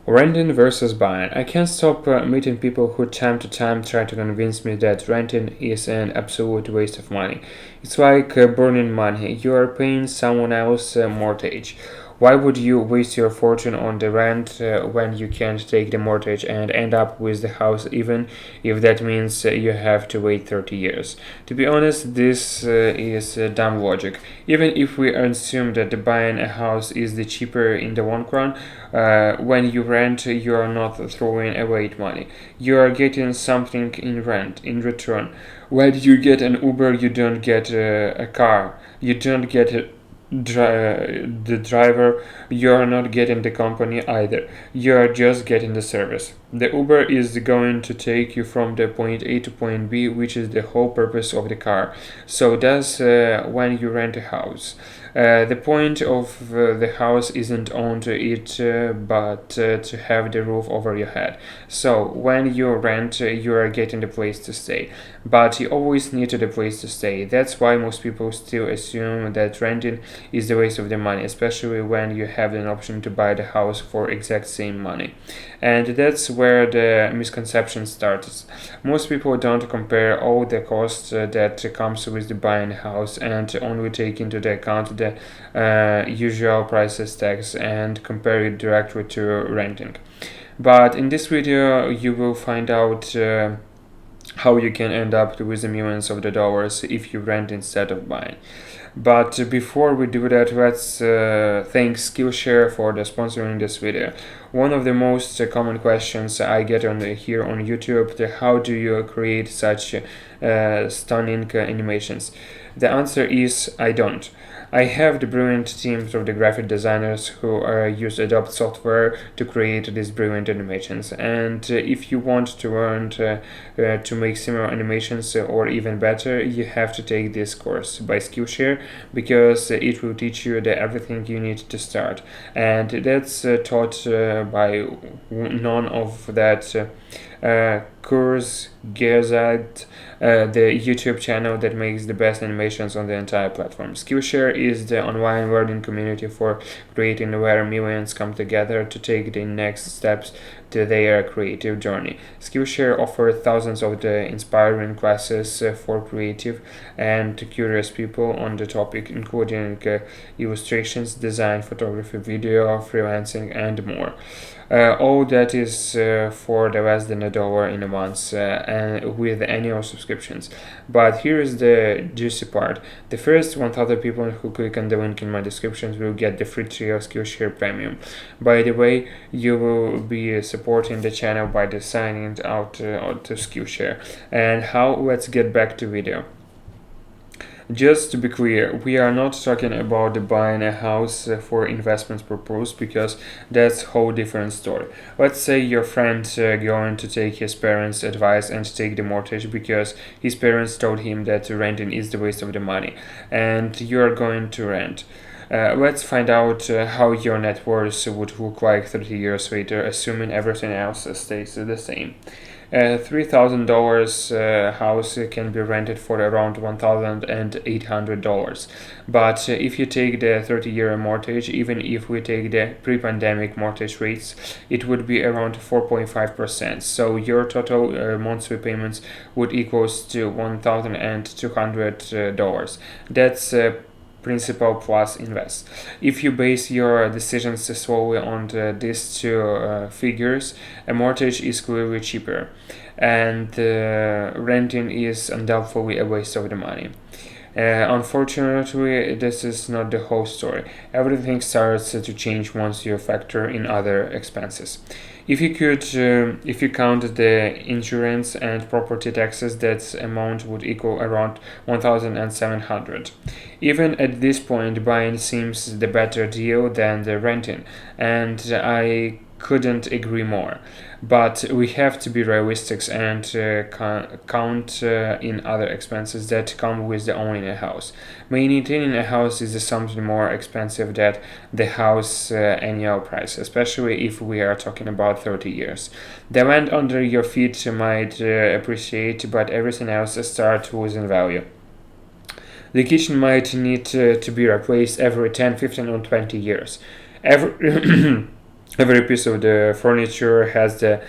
Renting versus buying. I can't stop meeting people who time to time try to convince me that renting is an absolute waste of money. It's like burning money. You are paying someone else's mortgage. Why would you waste your fortune on the rent when you can't take the mortgage and end up with the house, even if that means you have to wait 30 years? To be honest, this is dumb logic. Even if we assume that buying a house is the cheaper in the long run, when you rent, you are not throwing away money. You are getting something in rent in return. When you get an Uber, you don't get a car. You don't get the driver. You are not getting the company either. You are just getting the service. The Uber is going to take you from the point A to point B, which is the whole purpose of the car. So does when you rent a house. The point of the house isn't owned it, but to have the roof over your head. So when you rent, you are getting the place to stay, but you always need the place to stay. That's why most people still assume that renting is the waste of the money, especially when you have an option to buy the house for exact same money. And that's where the misconception starts. Most people don't compare all the costs that comes with buying a house and only take into the account the usual prices tax and compare it directly to renting. But in this video, you will find out how you can end up with the millions of the dollars if you rent instead of buying. But before we do that, let's thank Skillshare for the sponsoring this video. One of the most common questions I get here on YouTube: how do you create such stunning animations? The answer is I don't. I have the brilliant teams of the graphic designers who use Adobe software to create these brilliant animations. And if you want to learn to make similar animations or even better, you have to take this course by Skillshare, because it will teach you everything you need to start. And that's taught by none of that Kurs Gerzad, the YouTube channel that makes the best animations on the entire platform. Skillshare is the online learning community for creating where millions come together to take the next steps to their creative journey. Skillshare offers thousands of the inspiring classes for creative and curious people on the topic, including illustrations, design, photography, video, freelancing, and more. All that is for the less than $1 in a month and with annual subscriptions. But here is the juicy part. The first 1,000 people who click on the link in my description will get the free trial Skillshare Premium. By the way, you will be supporting the channel by signing out to Skillshare. And how? Let's get back to video. Just to be clear, we are not talking about buying a house for investment purpose, because that's a whole different story. Let's say your friend going to take his parents' advice and take the mortgage because his parents told him that renting is the waste of the money, and you are going to rent. Let's find out how your net worth would look like 30 years later, assuming everything else stays the same. A $3,000 house can be rented for around $1,800. But if you take the 30-year mortgage, even if we take the pre-pandemic mortgage rates, it would be around 4.5%. So your total monthly payments would equals to $1,200. That's principal plus invest. If you base your decisions solely on these two figures, a mortgage is clearly cheaper, and renting is undoubtedly a waste of the money. Unfortunately, this is not the whole story. Everything starts to change once you factor in other expenses. If you count the insurance and property taxes, that amount would equal around 1,700. Even at this point, buying seems the better deal than the renting, and I couldn't agree more. But we have to be realistic and count in other expenses that come with the owning a house. Maintaining a house is something more expensive than the house annual price, especially if we are talking about 30 years. The land under your feet might appreciate, but everything else starts losing value. The kitchen might need to be replaced every 10, 15, or 20 years. Every Every piece of the furniture has the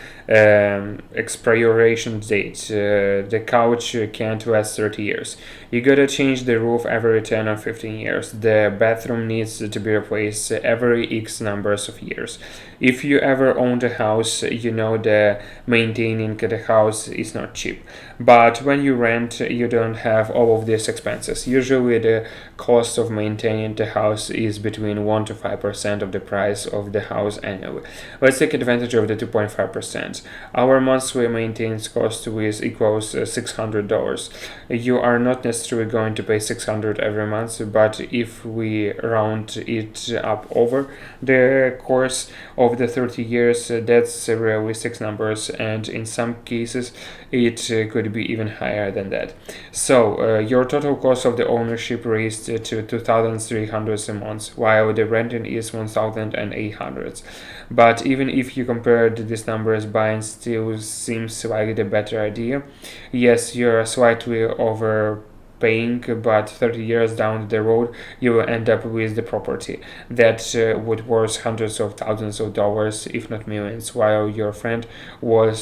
expiration date. The couch can't last 30 years. You gotta change the roof every 10 or 15 years. The bathroom needs to be replaced every X numbers of years. If you ever owned a house, you know that maintaining the house is not cheap. But when you rent, you don't have all of these expenses. Usually, the cost of maintaining the house is between 1 to 5% of the price of the house annually. Let's take advantage of the 2.5%. Our monthly maintenance cost is equals $600. You are not necessarily going to pay 600 every month, but if we round it up over the course of the 30 years, that's realistic numbers, and in some cases, it could be even higher than that. So, your total cost of the ownership raised to 2,300 a month, while the renting is 1,800. But even if you compared these numbers, buying still seems like the better idea. Yes, you're slightly overpaying, but 30 years down the road, you will end up with the property that would worth hundreds of thousands of dollars, if not millions, while your friend who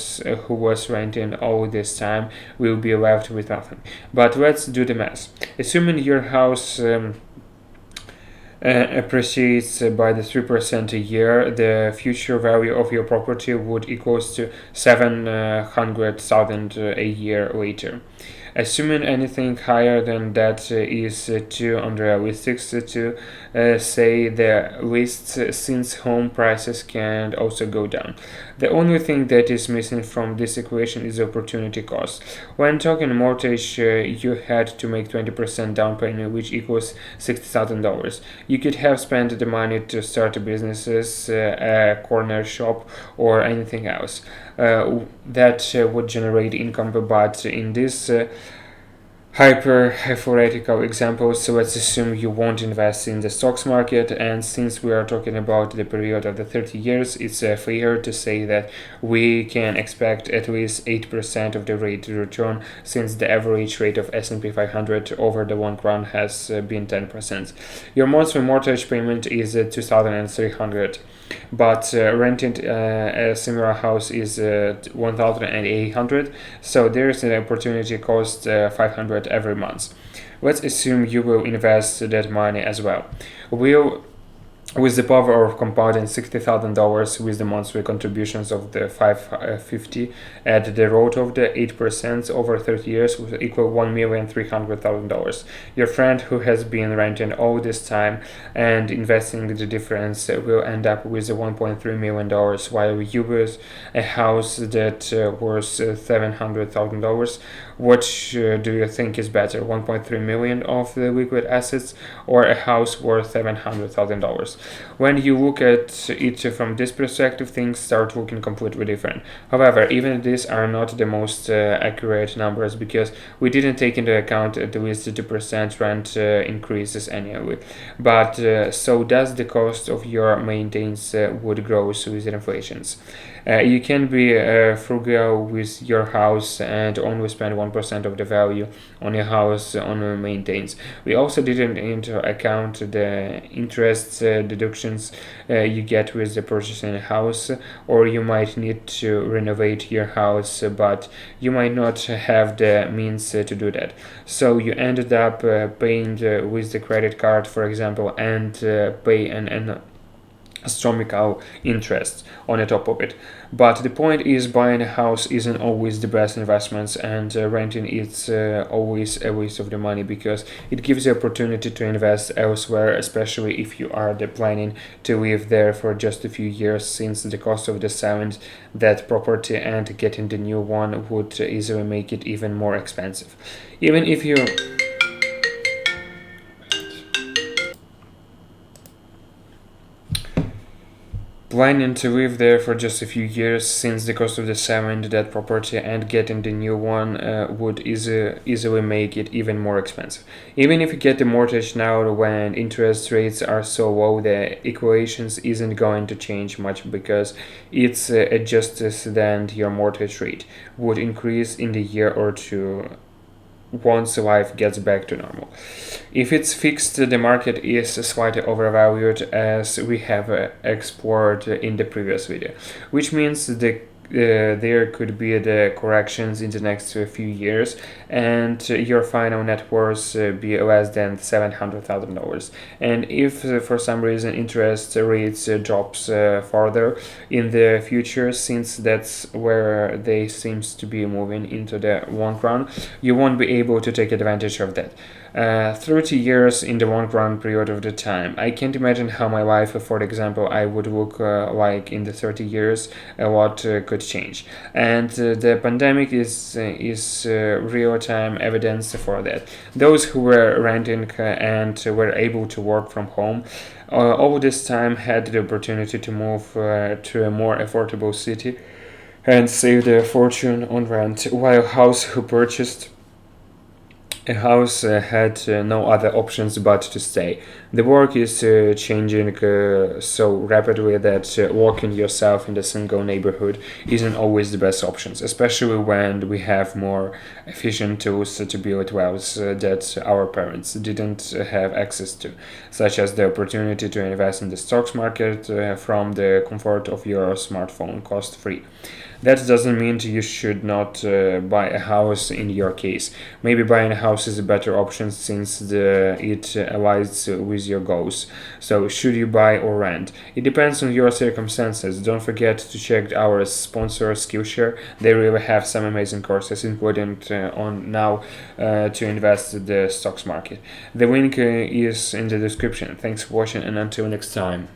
was renting all this time will be left with nothing. But let's do the math. Assuming your house appreciates by the 3% a year, the future value of your property would equals to 700,000 a year later. Assuming anything higher than that is too unrealistic to say the least, since home prices can also go down. The only thing that is missing from this equation is opportunity cost. When talking mortgage, you had to make 20% down payment, which equals $60,000. You could have spent the money to start a business, a corner shop, or anything else that would generate income, but in this hypothetical examples, so let's assume you won't invest in the stocks market, and since we are talking about the period of the 30 years, it's fair to say that we can expect at least 8% of the rate of return, since the average rate of S&P 500 over the long run has been 10%. Your monthly mortgage payment is 2,300, but renting a similar house is 1,800, so there's an opportunity cost 500 every month. Let's assume you will invest that money as well. Will with the power of compounding $60,000 with the monthly contributions of the 550 at the rate of the 8% over 30 years will equal $1,300,000. Your friend who has been renting all this time and investing the difference will end up with $1.3 million, while you with a house that worth $700,000. Which do you think is better, 1.3 million of the liquid assets or a house worth $700,000? When you look at it from this perspective, things start looking completely different. However, even these are not the most accurate numbers, because we didn't take into account at least 2% rent increases annually. But so does the cost of your maintenance would grow with inflations. You can be frugal with your house and only spend 1% of the value on your house on maintenance. We also didn't into account the interest deductions you get with the purchasing a house, or you might need to renovate your house, but you might not have the means to do that. So you ended up paying with the credit card, for example, and pay an astronomical interest on the top of it. But the point is, buying a house isn't always the best investment, and renting is always a waste of the money, because it gives you opportunity to invest elsewhere, especially if you are planning to live there for just a few years, since the cost of the selling that property and getting the new one would easily make it even more expensive. Even if you planning to live there for just a few years, since the cost of the selling that property and getting the new one would easily make it even more expensive. Even if you get the mortgage now, when interest rates are so low, the equations isn't going to change much, because it's adjusted, then your mortgage rate would increase in the year or two once life gets back to normal. If it's fixed, the market is slightly overvalued, as we have explored in the previous video, which means there could be the corrections in the next few years, and your final net worth be less than $700,000. And if for some reason interest rates drops further in the future, since that's where they seems to be moving into the long run, you won't be able to take advantage of that. 30 years in the long run period of the time. I can't imagine how my life, for example, I would look like in the 30 years. A lot could change, and the pandemic is real time evidence for that. Those who were renting and were able to work from home all this time had the opportunity to move to a more affordable city and save their fortune on rent, while house who purchased a house had no other options but to stay. The work is changing so rapidly that walking yourself in the single neighborhood isn't always the best option, especially when we have more efficient tools to build wealth that our parents didn't have access to, such as the opportunity to invest in the stocks market from the comfort of your smartphone cost free. That doesn't mean you should not buy a house in your case. Maybe buying a house is a better option since it aligns with your goals. So, should you buy or rent? It depends on your circumstances. Don't forget to check our sponsor Skillshare. They really have some amazing courses, including on now to invest in the stocks market. The link is in the description. Thanks for watching, and until next time.